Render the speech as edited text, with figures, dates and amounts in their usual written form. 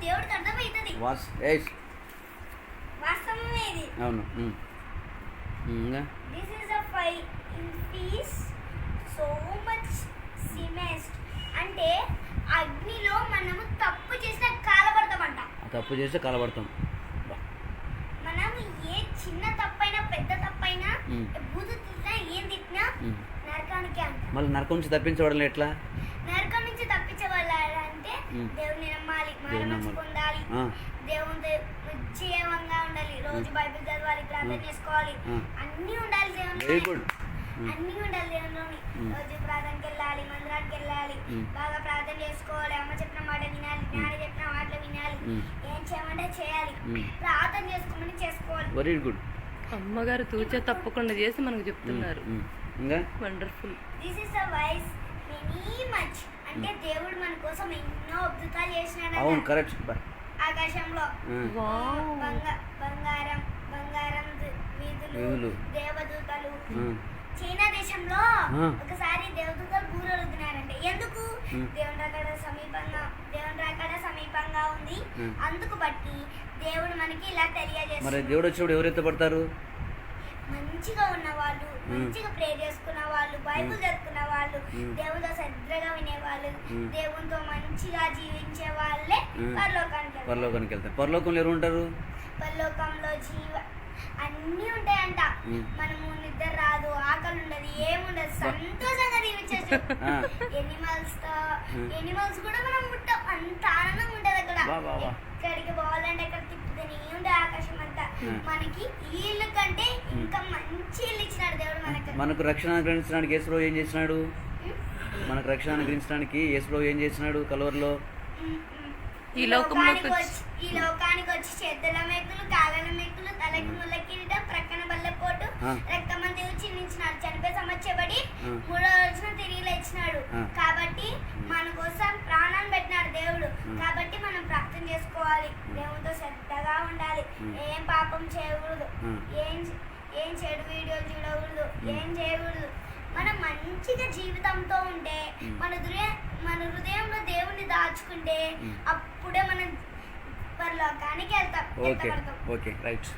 దేవుడికి అర్థమవుతుంది. వాస్తవమే ఇది. అవును. దిస్ ఇస్ ద ఫై ఇన్ పీస్ సో మచ్ సిమెస్ట్. అంటే అగ్నిలో మనము తప్పు చేసినా కాలబడతామంట. తప్పు చేస్తే కాలబడతాం. మనం ఏ చిన్న తప్పైనా పెద్ద తప్పైనా బూతు తిట్టినా ఏం తిట్టినా నరకానికే అంట. మళ్ళీ నరకం నుంచి తప్పించబడాలి ఎట్లా? నరకం నుంచి తప్పించబడాలంటే దేవుడిని నమ్మాలి, మారమనసు పొందాలి, దేవుని ఉజ్జీవంగా ఉండాలి, రోజు బైబిల్ చదవాలి, ప్రార్థన చేసుకోవాలి, అన్నీ ఉండాలి దేవుని. Very good. అన్నీ ఉండాలి దేవునిలోని. రోజు ప్రార్థనకి వెళ్ళాలి, మందిరానికి వెళ్ళాలి, బాగా ప్రార్థన చేసుకోవాలి, అమ్మ చెప్పిన మాట వినాలి, జ్ఞాని చెప్పిన మాటలు వినాలి, ఏం చేయమంటే చేయాలి, ప్రార్థన చేసుకోమని చేసుకోవాలి. Very good. అమ్మగారు తూచా తప్పకుండా చేసి మనకు చెప్తున్నారు. Wonderful. This is the wise many much. అంటే దేవుడు మన కోసం ఎన్నో అద్భుతాలు చేసినాడు. అవును, కరెక్ట్. ఆకాశంలో బంగారం వీధులు, దేవదూతలు. చైనా దేశంలో ఒకసారి దేవదూతలు బూరలుగుతున్నారంటే ఎందుకు? దేవుని రాకడ సమీపంగా ఉంది. అందుకు బట్టి దేవుడు మనకి ఇలా తెలియజేస్తారు. మరి దేవుడు వచ్చినప్పుడు ఎవరైతే పడతారు? మంచిగా ఉన్న వాళ్ళు, మంచిగా ప్రే చేసుకున్న వాళ్ళు, బైబుల్ చదువుకున్న వాళ్ళు, దేవుడితో శ్రద్ధగా వినేవాళ్ళు, దేవునితో మంచిగా జీవించే వాళ్ళే పరలోకానికి వెళ్తారు. పరలోకంలో ఎవరు ఉంటారు? పరలోకంలో అన్నీ ఉంటాయంట. మనము నిద్ర రాదు, ఆకలి ఉండదు, ఏముండదు, సంతోషంగా జీవించచ్చు. ఎనిమల్స్ కూడా మనం ముట్టాం, అంత ఆనందంగా ఉంటది అక్కడ. ఎక్కడికి పోవాలంటే అక్కడ తిప్పుతూనే ఉండే ఆకాశం అంతా. మనకి ఈ ఇల్లు కంటే ఇంకా మంచి ఇల్లు ఇచ్చినాడు దేవుడు. మనకు రక్షణ అనుగ్రహించడానికి యేసు ఏం చేసినాడు? మనకు రక్షణ అనుగ్రహించడానికి యేసు ఏం చేసినాడు? కలువరిలో ఈ లోకానికి వచ్చి చేతుల మేకులు, కాళ్ళ మేకులు, తలకి ముళ్ళ కిరీటం, ప్రక్కన బల్లెపోటు, రక్తమంతా చిందించినాడు, చనిపోయి సమర్చబడి 3వ రోజున తిరిగి లేచినాడు. కాబట్టి మన కోసం ప్రాణాన్ని పెట్టినాడు దేవుడు. కాబట్టి మనం ప్రార్థన చేసుకోవాలి, దేవునితో శ్రద్ధగా ఉండాలి, ఏం పాపం చేయకూడదు, ఏం చెడు వీడియోలు చూడకూడదు, ఏం చేయకూడదు. మనం మంచిగా జీవితంతో ఉంటే, మన హృదయంలో దేవుణ్ణి దాచుకుంటే అప్పుడే మనం పరలోకానికి వెళ్తాం. Okay, right.